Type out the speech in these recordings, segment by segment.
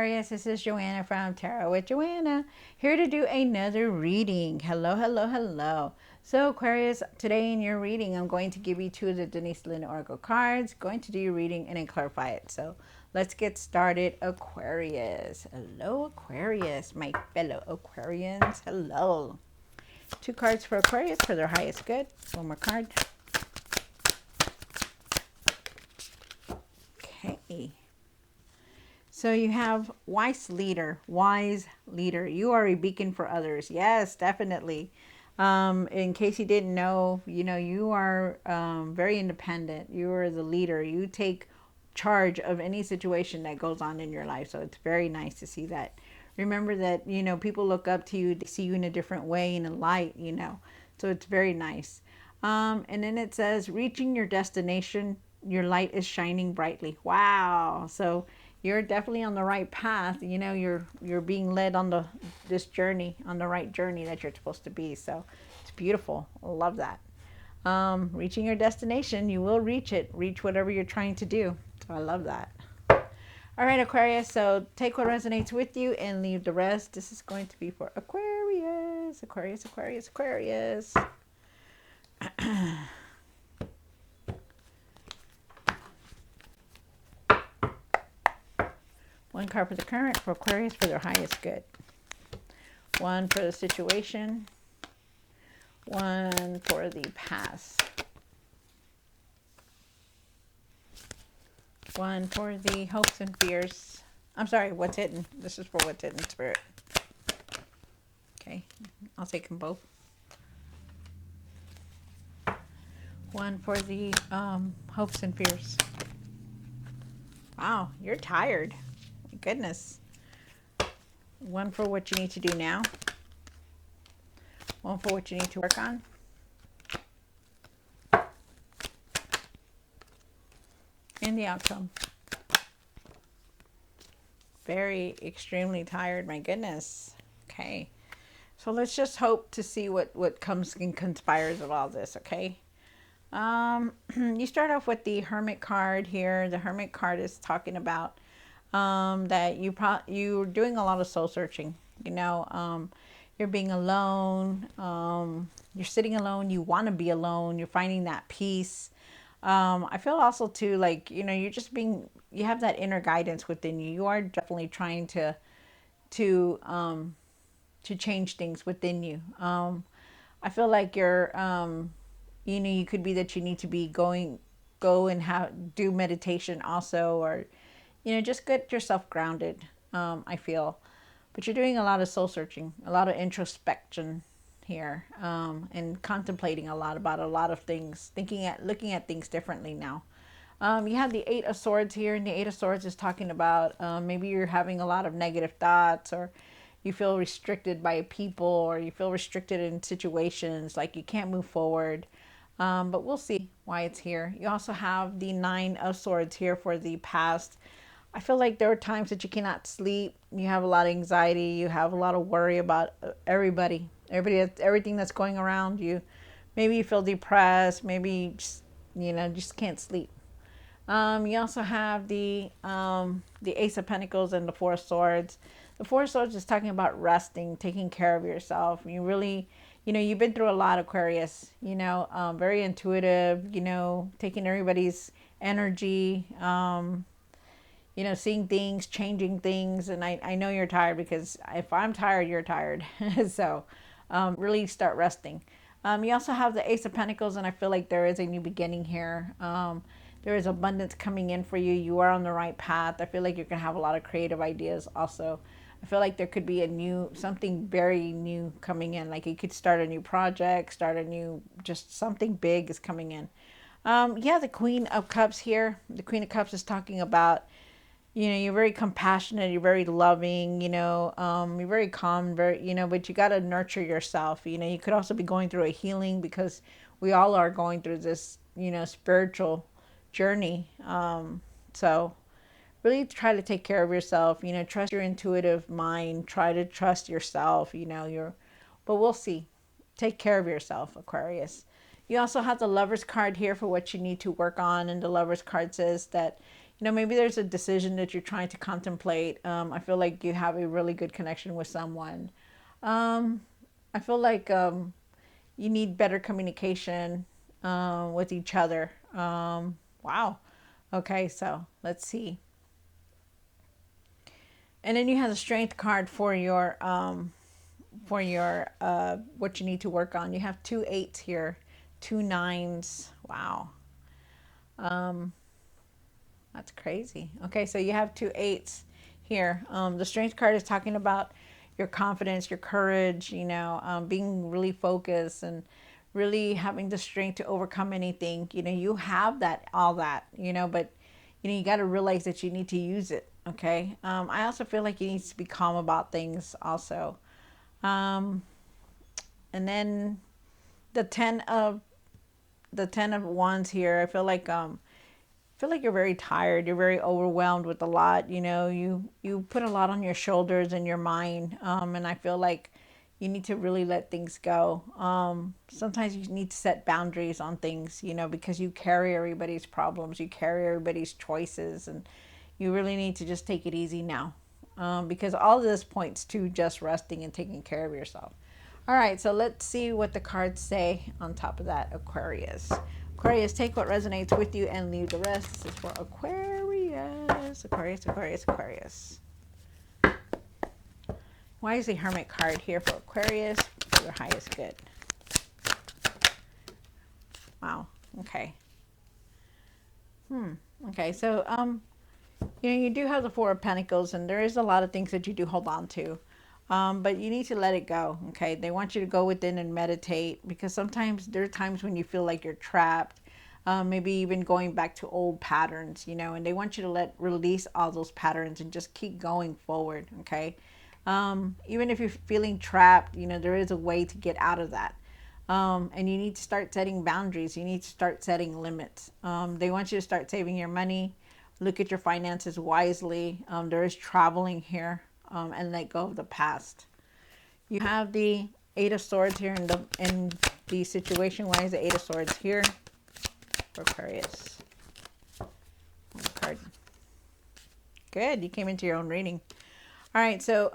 Aquarius, this is Joanna from Tarot with Joanna, here to do another reading. Hello, hello, hello. So Aquarius, today in your reading, I'm going to give you two of the Denise Lynn Oracle cards, going to do your reading and then clarify it. So let's get started, Aquarius. Hello, Aquarius, my fellow Aquarians. Hello. Two cards for Aquarius for their highest good. One more card. Okay. So you have wise leader, wise leader. You are a beacon for others. Yes, definitely. In case you didn't know, you are very independent. You are the leader. You take charge of any situation that goes on in your life. So it's very nice to see that. Remember that, people look up to you. They see you in a different way, in a light, So it's very nice. And then it says, reaching your destination, your light is shining brightly. Wow. So you're definitely on the right path. You're being led on this journey, on the right journey that you're supposed to be. So it's beautiful. I love that. Reaching your destination, you will reach it. Reach whatever you're trying to do. So I love that. All right, Aquarius. So take what resonates with you and leave the rest. This is going to be for Aquarius. Aquarius, Aquarius, Aquarius. One card for the current, for Aquarius for their highest good. One for the situation. One for the past. One for the hopes and fears. I'm sorry, what's hidden. This is for what's hidden, Spirit. Okay, I'll take them both. One for the hopes and fears. Wow, you're tired. Goodness. One for what you need to do now. One for what you need to work on. And the outcome. Very extremely tired, my goodness. Okay. So let's just hope to see what comes and conspires of all this, okay? You start off with the Hermit card here. The Hermit card is talking about that you're doing a lot of soul searching. You're being alone. You're sitting alone. You want to be alone. You're finding that peace. I feel also too like you're just you have that inner guidance within you. You are definitely trying to change things within you. I feel like you're you could be that you need to be go and do meditation also, or just get yourself grounded. I feel, but you're doing a lot of soul searching, a lot of introspection here, and contemplating a lot about a lot of things, looking at things differently now. You have the Eight of Swords here, and the Eight of Swords is talking about maybe you're having a lot of negative thoughts, or you feel restricted by people, or you feel restricted in situations, like you can't move forward. But we'll see why it's here. You also have the Nine of Swords here for the past. I feel like there are times that you cannot sleep. You have a lot of anxiety. You have a lot of worry about everything that's going around you. Maybe you feel depressed. Maybe just can't sleep. You also have the Ace of Pentacles and the Four of Swords. The Four of Swords is talking about resting, taking care of yourself. You really, you've been through a lot, Aquarius. Very intuitive. Taking everybody's energy. Seeing things, changing things. And I know you're tired, because if I'm tired, you're tired. So really start resting. You also have the Ace of Pentacles, and I feel like there is a new beginning here. There is abundance coming in for you. You are on the right path. I feel like you're going to have a lot of creative ideas also. I feel like there could be something very new coming in. Like you could start a new project, just something big is coming in. The Queen of Cups here. The Queen of Cups is talking about, you're very compassionate, you're very loving, you're very calm, but you got to nurture yourself. You could also be going through a healing, because we all are going through this, spiritual journey. So really try to take care of yourself, trust your intuitive mind, try to trust yourself, but we'll see. Take care of yourself, Aquarius. You also have the Lover's card here for what you need to work on, and the Lover's card says that maybe there's a decision that you're trying to contemplate. I feel like you have a really good connection with someone. Um, I feel like you need better communication with each other. Wow. Okay, so let's see. And then you have the strength card for your what you need to work on. You have two eights here, two nines. Wow. Um, that's crazy. Okay, so you have two eights here. The strength card is talking about your confidence, your courage, being really focused and really having the strength to overcome anything. You have that, all that, but you got to realize that you need to use it. Okay. I also feel like you need to be calm about things also. Um, and then the 10 of the 10 of wands here, I feel like you're very tired. You're very overwhelmed with a lot. You put a lot on your shoulders and your mind, and I feel like you need to really let things go. Sometimes you need to set boundaries on things, because you carry everybody's problems, you carry everybody's choices, and you really need to just take it easy now, because all of this points to just resting and taking care of yourself. All right, so let's see what the cards say on top of that, Aquarius. Aquarius, take what resonates with you and leave the rest. This is for Aquarius. Aquarius, Aquarius, Aquarius. Why is the Hermit card here for Aquarius? For your highest good. Wow. Okay. Okay, so you do have the Four of Pentacles, and there is a lot of things that you do hold on to. But you need to let it go. Okay, they want you to go within and meditate, because sometimes there are times when you feel like you're trapped, maybe even going back to old patterns, and they want you to release all those patterns and just keep going forward. Okay, even if you're feeling trapped, there is a way to get out of that. And you need to start setting boundaries. You need to start setting limits. They want you to start saving your money, look at your finances wisely. There is traveling here, and let go of the past. You have the Eight of Swords here in the situation. Why is the Eight of Swords here for Aquarius? Card. Good. You came into your own reading. All right. So,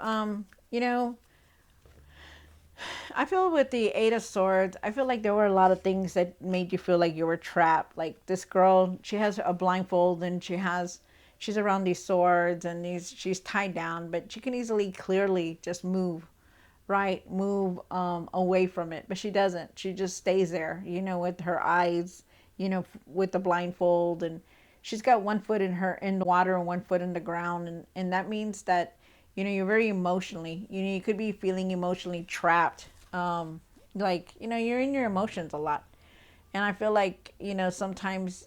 I feel with the Eight of Swords, I feel like there were a lot of things that made you feel like you were trapped. Like this girl, she has a blindfold and she's around these swords and she's tied down, but she can easily, clearly just move, right? Move away from it, but she doesn't. She just stays there, with her eyes, with the blindfold, and she's got one foot in the water and one foot in the ground, and that means that you're very emotionally, you could be feeling emotionally trapped. You're in your emotions a lot. And I feel like, sometimes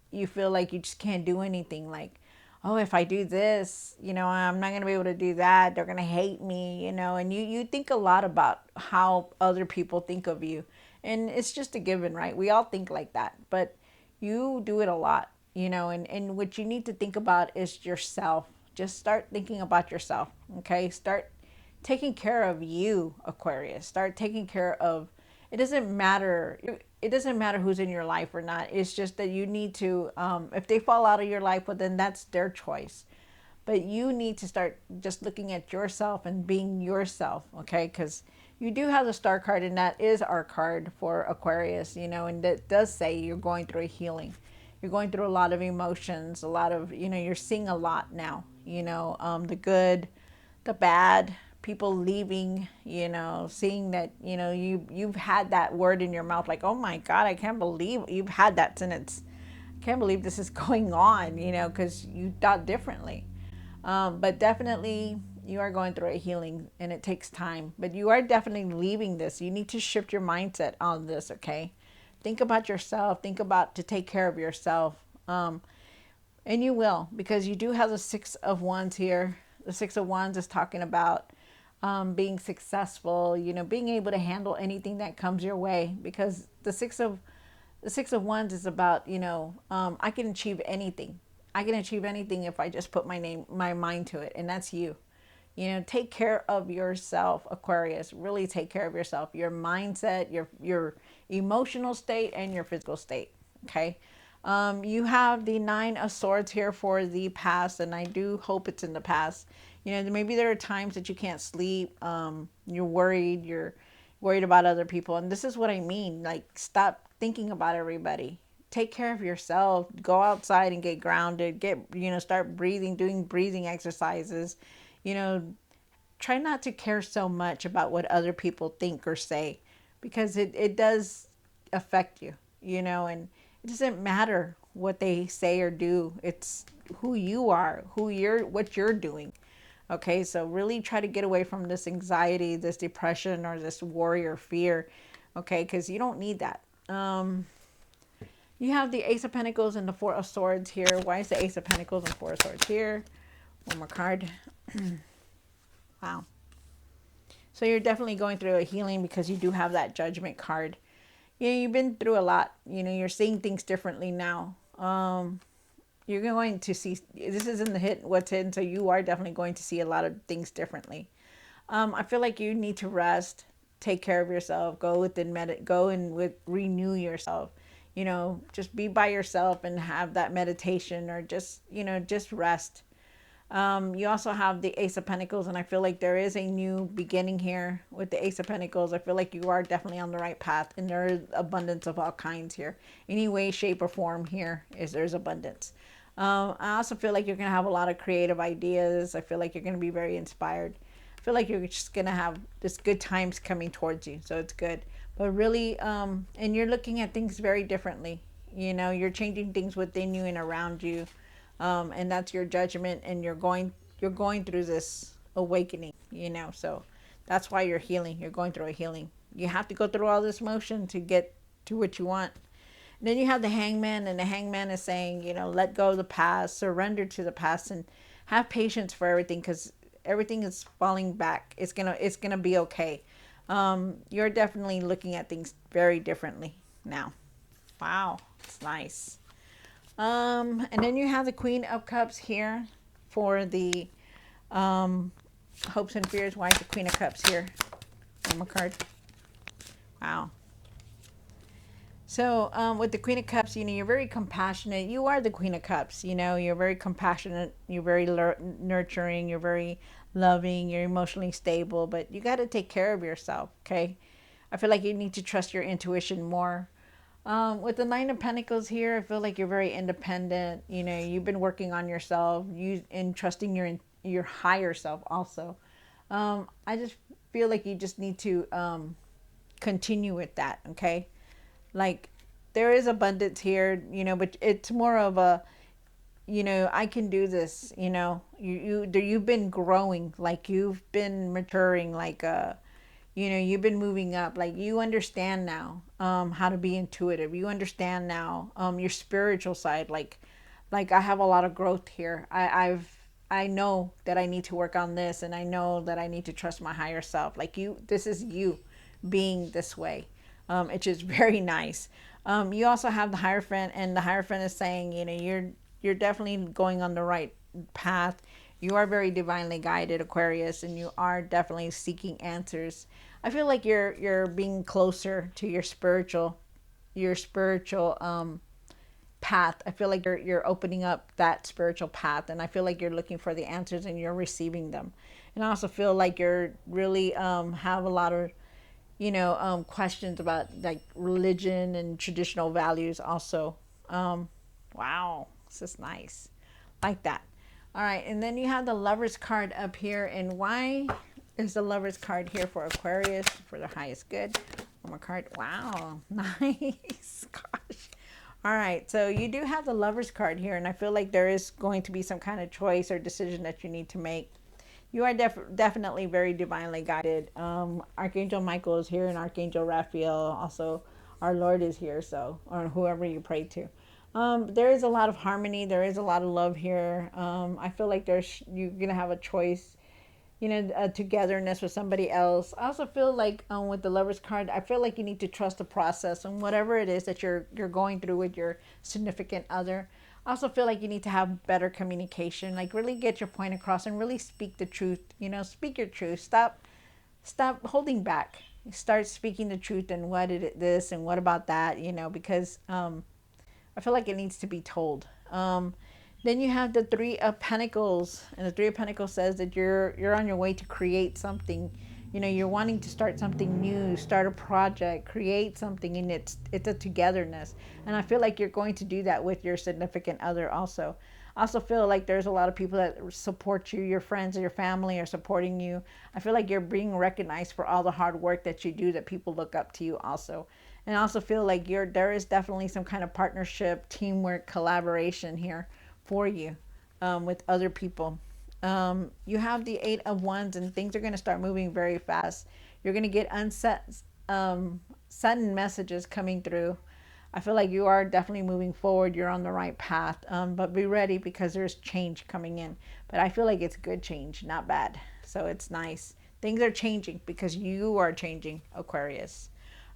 you feel like you just can't do anything. Like, oh, if I do this, I'm not going to be able to do that. They're going to hate me, and you think a lot about how other people think of you. And it's just a given, right? We all think like that, but you do it a lot, and what you need to think about is yourself. Just start thinking about yourself. Okay. Start taking care of you, Aquarius. Start taking care of, it doesn't matter. It doesn't matter who's in your life or not. It's just that you need to, if they fall out of your life, well, then that's their choice. But you need to start just looking at yourself and being yourself, okay? Because you do have the Star card, and that is our card for Aquarius, and that does say you're going through a healing. You're going through a lot of emotions, a lot of, you're seeing a lot now, the good, the bad, people leaving, seeing that, you've had that word in your mouth, like, oh my God, I can't believe you've had that sentence. I can't believe this is going on, because you thought differently. But definitely you are going through a healing, and it takes time, but you are definitely leaving this. You need to shift your mindset on this. Okay. Think about yourself, think about to take care of yourself. And you will, because you do have the Six of Wands here. The Six of Wands is talking about being successful, being able to handle anything that comes your way, because the Six of Wands is about, I can achieve anything. I can achieve anything if I just put my mind to it, and that's you. Take care of yourself, Aquarius. Really take care of yourself, your mindset, your emotional state, and your physical state. Okay. You have the Nine of Swords here for the past, and I do hope it's in the past. Maybe there are times that you can't sleep. You're worried. You're worried about other people, and this is what I mean. Like, stop thinking about everybody. Take care of yourself. Go outside and get grounded. Start breathing, doing breathing exercises. You know, try not to care so much about what other people think or say, because it does affect you, and it doesn't matter what they say or do. It's who you are, what you're doing. Okay, so really try to get away from this anxiety, this depression, or this worry or fear. Okay, because you don't need that. You have the Ace of Pentacles and the Four of Swords here. Why is the Ace of Pentacles and Four of Swords here? One more card. Wow. So you're definitely going through a healing because you do have that Judgment card. You've been through a lot. You're seeing things differently now. You're going to see, this is in the hit, what's hidden, so you are definitely going to see a lot of things differently. I feel like you need to rest, take care of yourself, go and renew yourself. Just be by yourself and have that meditation, or just rest. You also have the Ace of Pentacles, and I feel like there is a new beginning here with the Ace of Pentacles. I feel like you are definitely on the right path, and there is abundance of all kinds here. Any way, shape, or form here there's abundance. I also feel like you're going to have a lot of creative ideas. I feel like you're going to be very inspired. I feel like you're just going to have this good times coming towards you, so it's good. But really, and you're looking at things very differently. You're changing things within you and around you. And that's your judgment, and you're going through this awakening, so that's why you're healing. You're going through a healing. You have to go through all this motion to get to what you want. And then you have the Hangman, and the Hangman is saying, let go of the past, surrender to the past, and have patience for everything, because everything is falling back. It's gonna be okay. You're definitely looking at things very differently now. Wow, it's nice. And then you have the Queen of Cups here for the hopes and fears. Why is the Queen of Cups here? One more card. Wow. So with the Queen of Cups, you're very compassionate. You are the Queen of Cups. You're very compassionate. You're very nurturing. You're very loving. You're emotionally stable. But you got to take care of yourself, okay? I feel like you need to trust your intuition more. With the Nine of Pentacles here, I feel like you're very independent. You've been working on yourself, and trusting your higher self also. I just feel like you just need to continue with that, okay? Like, there is abundance here, but it's more of a, I can do this. You've been growing, like you've been maturing, like you've been moving up, like you understand now how to be intuitive. You understand now your spiritual side, like I have a lot of growth here. I know that I need to work on this, and I know that I need to trust my higher self. Like, this is you being this way. It's just very nice. You also have the Hierophant, and the Hierophant is saying, you're definitely going on the right path. You are very divinely guided, Aquarius, and you are definitely seeking answers. I feel like you're being closer to your spiritual path. I feel like you're opening up that spiritual path, and I feel like you're looking for the answers and you're receiving them. And I also feel like you're really have a lot of questions about like religion and traditional values also. Wow, this is nice, like that. All right, and then you have the Lovers card up here, and why is the Lovers card here for Aquarius for the highest good? One more card. Wow, nice. Gosh. All right, so you do have the Lovers card here, and I feel like there is going to be some kind of choice or decision that you need to make. You are definitely very divinely guided. Archangel Michael is here, and Archangel Raphael also. Our Lord is here, so, or whoever you pray to. There is a lot of harmony. There is a lot of love here. I feel like you're gonna have a choice, a togetherness with somebody else. I also feel like with the Lovers card, I feel like you need to trust the process and whatever it is that you're going through with your significant other. I also feel like you need to have better communication, like really get your point across and really speak the truth. Speak your truth. Stop holding back. Start speaking the truth, and what it this and what about that. Because I I feel like it needs to be told. Then you have the Three of Pentacles, and the Three of Pentacles says that you're on your way to create something. You know, you're wanting to start something new, start a project, create something, and it's a togetherness. And I feel like you're going to do that with your significant other also. I also feel like there's a lot of people that support you. Your friends and your family are supporting you. I feel like you're being recognized for all the hard work that you do, that people look up to you also. And I also feel like there is definitely some kind of partnership, teamwork, collaboration here for you, with other people. You have the Eight of Wands, and things are going to start moving very fast. You're going to get sudden messages coming through. I feel like you are definitely moving forward. You're on the right path, but be ready because there's change coming in. But I feel like it's good change, not bad. So it's nice. Things are changing because you are changing, Aquarius.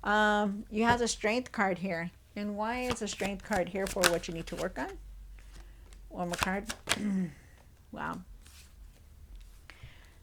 You have the Strength card here. And why is the Strength card here for what you need to work on? One more card. Wow.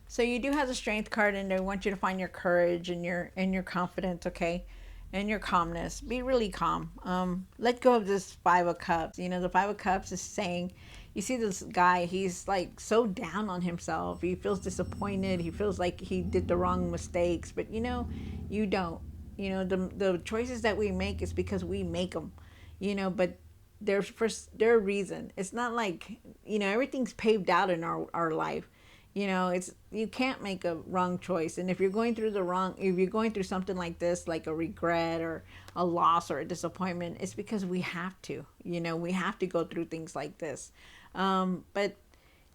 So you do have the Strength card, and they want you to find your courage and your confidence, okay, and your calmness. Be really calm. Let go of this Five of Cups. You know, the Five of Cups is saying, you see this guy, he's like so down on himself. He feels disappointed. He feels like he did the wrong mistakes, but you know, you don't. You know, the choices that we make is because we make them. You know, but there's for their reason. It's not like, you know, everything's paved out in our life. You know, it's, you can't make a wrong choice. And if you're going through if you're going through something like this, like a regret or a loss or a disappointment, it's because we have to. You know, we have to go through things like this. But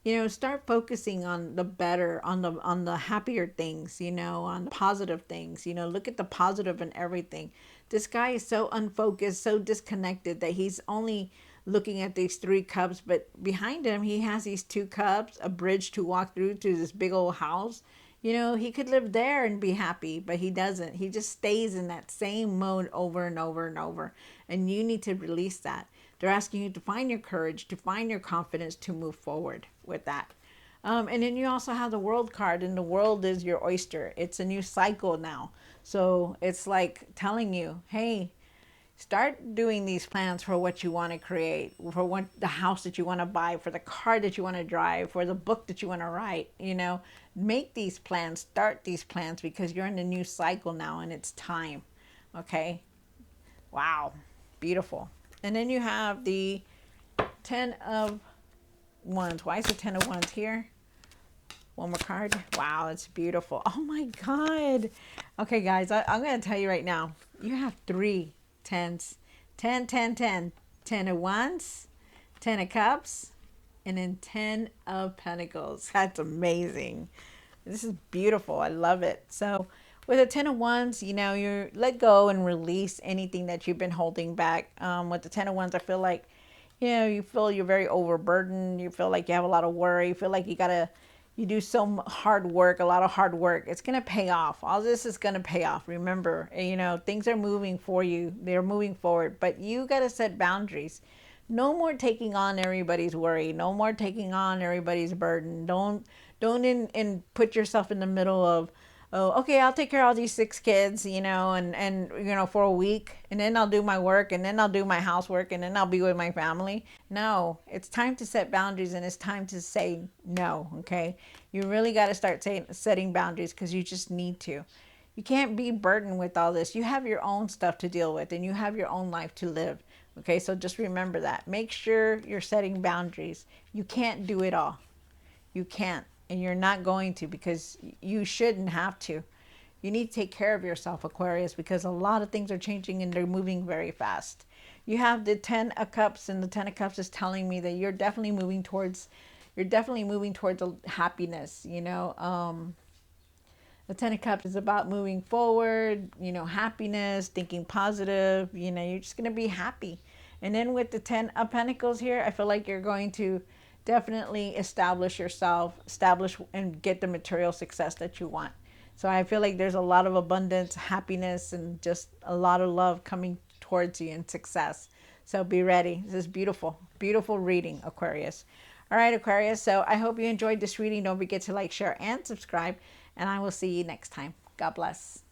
you know, start focusing on the better, on the happier things, you know, on the positive things. You know, look at the positive in everything. This guy is so unfocused, so disconnected, that he's only looking at these three cups, but behind him he has these two cups, a bridge to walk through to this big old house. You know, he could live there and be happy, but he doesn't. He just stays in that same mode over and over and over. And you need to release that. They're asking you to find your courage, to find your confidence, to move forward with that. And then you also have the World card, and the world is your oyster. It's a new cycle now. So it's like telling you, hey, start doing these plans for what you want to create, for what the house that you want to buy, for the car that you want to drive, for the book that you want to write. You know, make these plans, start these plans, because you're in a new cycle now and it's time. Okay. Wow. Beautiful. And then you have the Ten of Wands. Why is the Ten of Wands here? One more card. Wow, it's beautiful. Oh my God. Okay, guys, I'm going to tell you right now. You have three tens. 10, 10, 10. 10 of Wands, 10 of Cups, and then 10 of Pentacles. That's amazing. This is beautiful. I love it. So with a 10 of Wands, you know, you let go and release anything that you've been holding back. With the 10 of Wands, I feel like, you know, you feel you're very overburdened. You feel like you have a lot of worry. You feel like you do so hard work, a lot of hard work. It's going to pay off. All this is going to pay off. Remember, you know, things are moving for you. They're moving forward, but you got to set boundaries. No more taking on everybody's worry. No more taking on everybody's burden. Don't put yourself in the middle of, oh, okay, I'll take care of all these 6 kids, you know, and you know, for a week, and then I'll do my work, and then I'll do my housework, and then I'll be with my family. No, it's time to set boundaries, and it's time to say no. Okay, you really got to start setting boundaries, because you just need to. You can't be burdened with all this. You have your own stuff to deal with, and you have your own life to live. Okay, so just remember that. Make sure you're setting boundaries. You can't do it all. You can't, and you're not going to, because you shouldn't have to. You need to take care of yourself, Aquarius, because a lot of things are changing and they're moving very fast. You have the 10 of Cups, and the 10 of Cups is telling me that you're definitely moving towards a happiness, you know. The 10 of Cups is about moving forward, you know, happiness, thinking positive, you know, you're just going to be happy. And then with the 10 of Pentacles here, I feel like you're going to definitely establish yourself, and get the material success that you want. So I feel like there's a lot of abundance, happiness, and just a lot of love coming towards you, and success. So be ready. This is beautiful, beautiful reading, Aquarius. All right, Aquarius. So I hope you enjoyed this reading. Don't forget to like, share, and subscribe. And I will see you next time. God bless.